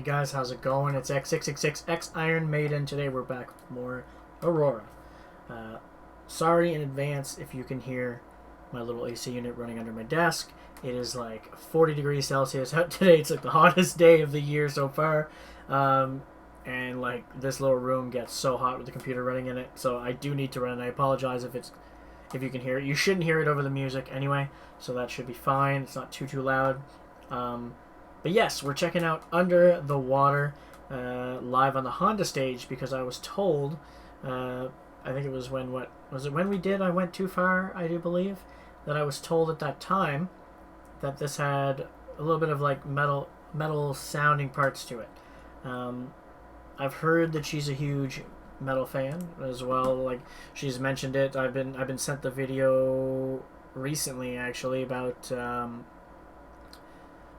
Hey guys, how's it going? It's X666X Iron Maiden. Today we're back with more Aurora. Sorry in advance if you can hear my little AC unit running under my desk. It is like 40 degrees Celsius out today. It's like the hottest day of the year so far. And like this little room gets so hot with the computer running in it. So I do need to run. I apologize if you can hear it. You shouldn't hear it over the music anyway, so that should be fine. It's not too loud. But yes, we're checking out Under the Water live on the Honda stage because I was told, I think it was when we did I Went Too Far, I do believe, that I was told at that time that this had a little bit of like metal sounding parts to it. I've heard that she's a huge metal fan as well. Like she's mentioned it. I've been sent the video recently actually about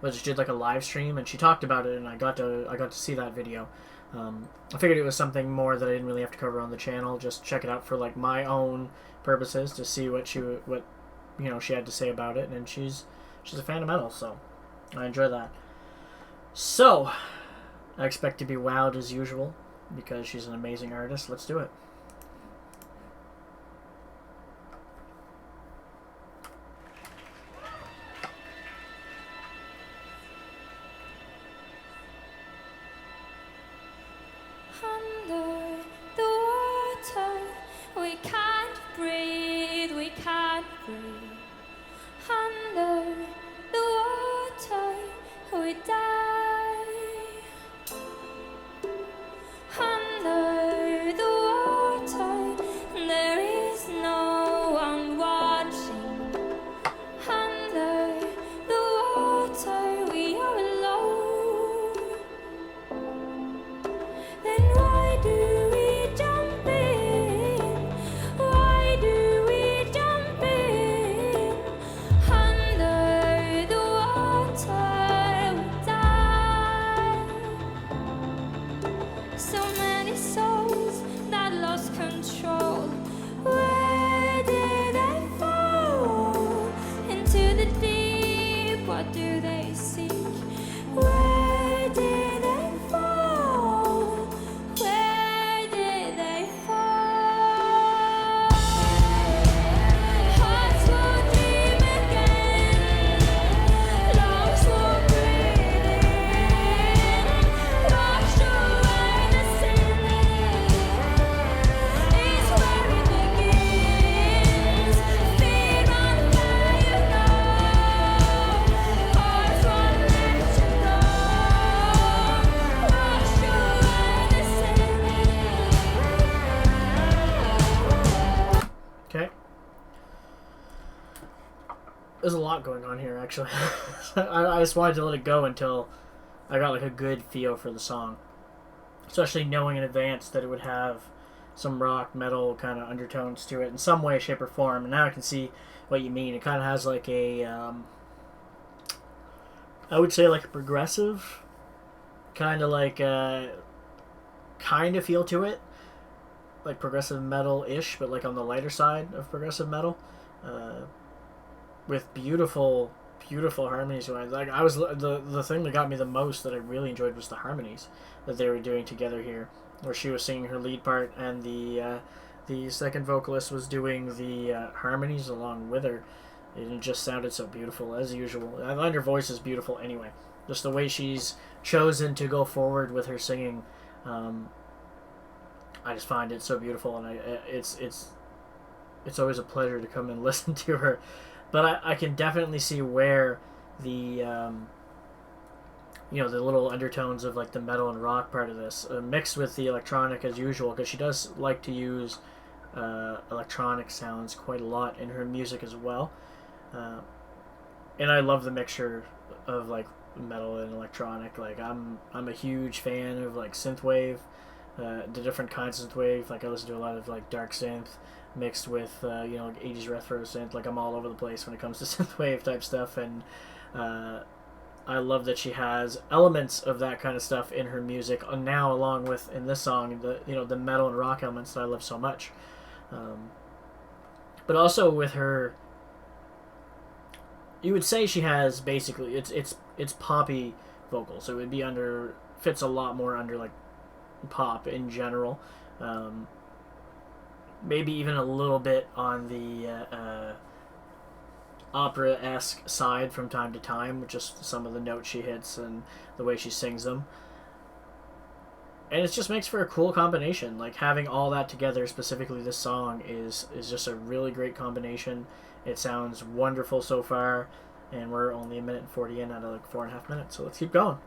but she did like a live stream and she talked about it, and I got to see that video. I figured it was something more that I didn't really have to cover on the channel. Just check it out for like my own purposes to see what she had to say about it, and she's a fan of metal, so I enjoy that. So I expect to be wowed as usual because she's an amazing artist. Let's do it. Under the water, we can't breathe, we can't breathe. Under the water, we die. Under the water, there is no one watching. Under the water, we are alone. Then why do we jump in? Why do we jump in? Under the water we die. So many souls that lost control. Where did they fall? Into the deep, what do they seek? Where did they fall? Where did they fall? Hearts will dream again, lungs will breathe in, wash away the sin. It's where it begins. Feet on fire now, hearts won't let you go. Wash away the sin. Okay. There's a lot going on here, actually. I just wanted to let it go until I got like a good feel for the song, especially knowing in advance that it would have some rock metal kind of undertones to it in some way, shape, or form. And now I can see what you mean. It kind of has like a, I would say like a progressive kind of like kind of feel to it, like progressive metal-ish, but like on the lighter side of progressive metal, with beautiful harmonies. Like I was the thing that got me the most that I really enjoyed was the harmonies that they were doing together here, where she was singing her lead part and the second vocalist was doing the harmonies along with her. And it just sounded so beautiful as usual. And her voice is beautiful anyway. Just the way she's chosen to go forward with her singing, I just find it so beautiful, and it's always a pleasure to come and listen to her. But I can definitely see where the the little undertones of like the metal and rock part of this mixed with the electronic as usual, because she does like to use electronic sounds quite a lot in her music as well. And I love the mixture of like metal and electronic. Like I'm a huge fan of like synthwave, the different kinds of synthwave. Like I listen to a lot of like dark synth mixed with like 80s retro synth. Like I'm all over the place when it comes to synthwave type stuff, and I love that she has elements of that kind of stuff in her music. And now, along with in this song, the metal and rock elements that I love so much, but also with her you would say she has basically it's poppy vocals. So it would be under fits a lot more under like pop in general. Maybe even a little bit on the opera-esque side from time to time, with just some of the notes she hits and the way she sings them. And it just makes for a cool combination. Like, having all that together, specifically this song, is just a really great combination. It sounds wonderful so far, and we're only a minute and 40 in out of like 4.5 minutes, so let's keep going.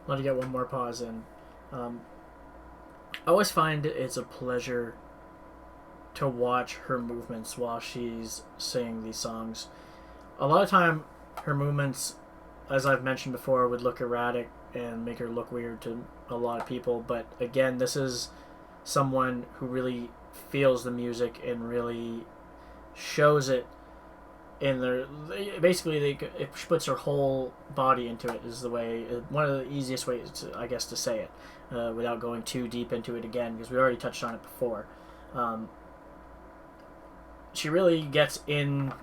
Let me get one more pause in. I always find it's a pleasure to watch her movements while she's singing these songs. A lot of time, her movements, as I've mentioned before, would look erratic and make her look weird to a lot of people. But again, this is someone who really feels the music and really shows it in their, basically it puts her whole body into it, is the way, one of the easiest ways to, I guess, to say it, without going too deep into it again, because we already touched on it before. She really gets in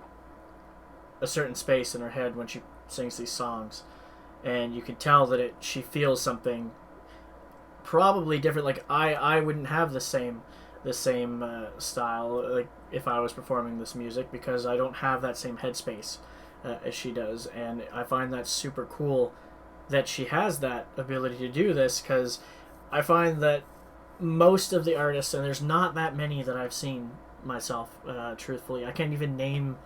a certain space in her head when she sings these songs, and you can tell that she feels something probably different. Like, I wouldn't have the same style, like, if I was performing this music, because I don't have that same headspace as she does. And I find that super cool that she has that ability to do this, because I find that most of the artists, and there's not that many that I've seen myself, truthfully, I can't even name,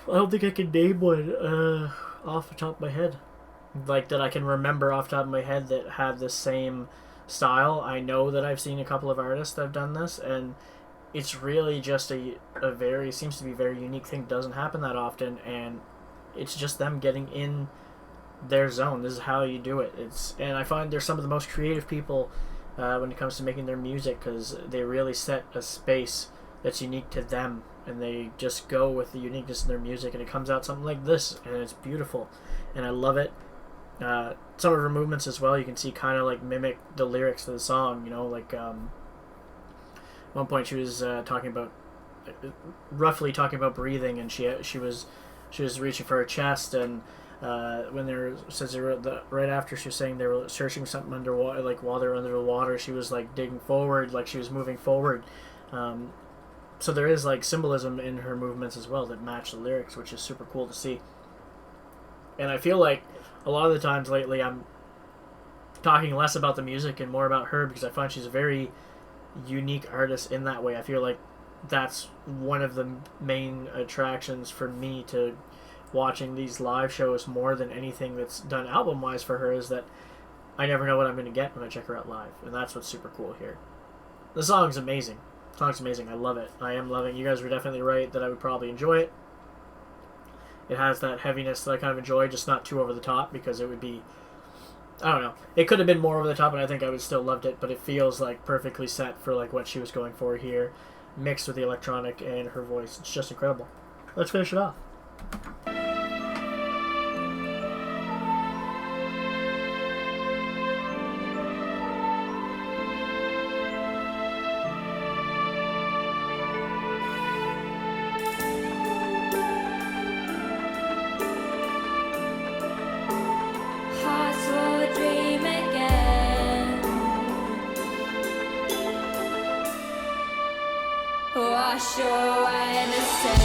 I don't think I can name one off the top of my head, like, that I can remember off the top of my head that have the same style. I know that I've seen a couple of artists that have done this, and it's really just a very, seems to be a very unique thing. It doesn't happen that often, and it's just them getting in their zone. This is how you do it. And I find they're some of the most creative people when it comes to making their music, because they really set a space that's unique to them, and they just go with the uniqueness in their music, and it comes out something like this, and it's beautiful, and I love it. Some of her movements as well, you can see kind of like mimic the lyrics to the song, you know, like at one point she was roughly talking about breathing, and she was reaching for her chest, and when right after she was saying they were searching something underwater, like while they were under the water, she was like digging forward, like she was moving forward. So there is like symbolism in her movements as well that match the lyrics, which is super cool to see. And I feel like a lot of the times lately I'm talking less about the music and more about her, because I find she's a very unique artist in that way. I feel like that's one of the main attractions for me to watching these live shows more than anything that's done album-wise for her, is that I never know what I'm going to get when I check her out live, and that's what's super cool here. The song's amazing. The song's amazing. I love it. I am loving it. You guys were definitely right that I would probably enjoy it. It has that heaviness that I kind of enjoy, just not too over the top, because it would be I don't know. It could have been more over the top, and I think I would still loved it. But it feels like perfectly set for like what she was going for here, mixed with the electronic and her voice. It's just incredible. Let's finish it off. Hearts will dream again. Wash away the sin.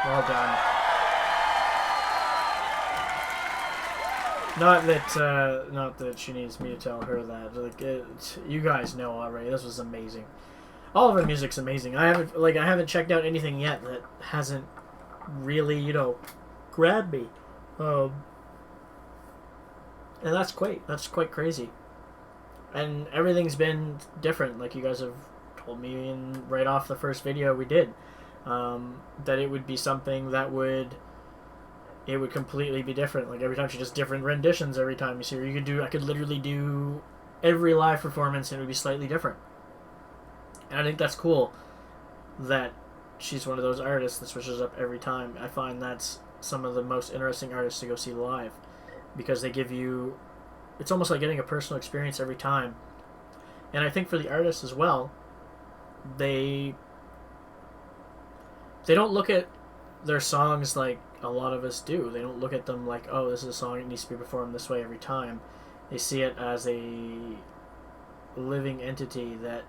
Well done. Not that she needs me to tell her that. Like, you guys know already. This was amazing. All of her music's amazing. I haven't checked out anything yet that hasn't really, grabbed me. And that's quite crazy. And everything's been different, like you guys have told me right off the first video we did. That it would be something that would completely be different. Like every time she does different renditions every time you see her. I could literally do every live performance and it would be slightly different. And I think that's cool that she's one of those artists that switches up every time. I find that's some of the most interesting artists to go see live, because they give you, it's almost like getting a personal experience every time. And I think for the artists as well, they don't look at their songs like a lot of us do. They don't look at them like, oh, this is a song, it needs to be performed this way every time. They see it as a living entity that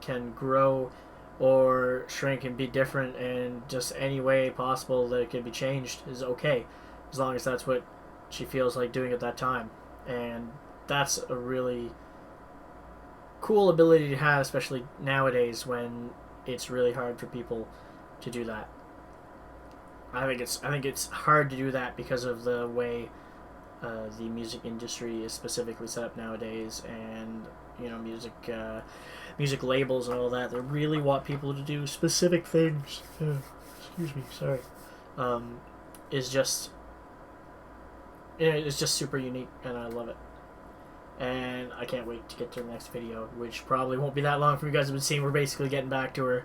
can grow or shrink and be different, and just any way possible that it can be changed is okay, as long as that's what she feels like doing at that time. And that's a really cool ability to have, especially nowadays when it's really hard for people to do that. I think it's hard to do that because of the way the music industry is specifically set up nowadays, and music labels and all that. They really want people to do specific things. Excuse me, sorry. It's just super unique, and I love it. And I can't wait to get to the next video, which probably won't be that long for you guys have been seeing. We're basically getting back to her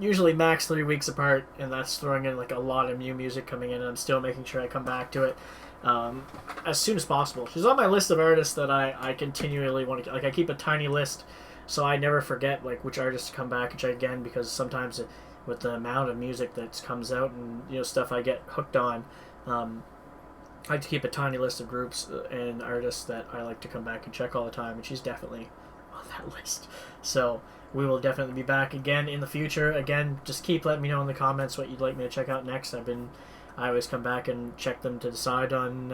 usually max 3 weeks apart, and that's throwing in like a lot of new music coming in, and I'm still making sure I come back to it as soon as possible. She's on my list of artists that I continually want to, like, I keep a tiny list so I never forget like which artists to come back and check again, because sometimes with the amount of music that comes out and stuff I get hooked on, I like to keep a tiny list of groups and artists that I like to come back and check all the time, and she's definitely on that list. So we will definitely be back again in the future. Again, just keep letting me know in the comments what you'd like me to check out next. I always come back and check them to decide on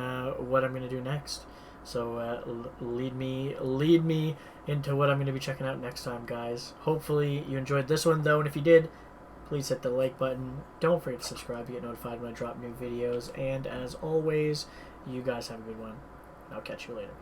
what I'm going to do next. So lead me into what I'm going to be checking out next time, guys. Hopefully you enjoyed this one, though, and if you did, please hit the like button. Don't forget to subscribe to get notified when I drop new videos. And as always, you guys have a good one. I'll catch you later.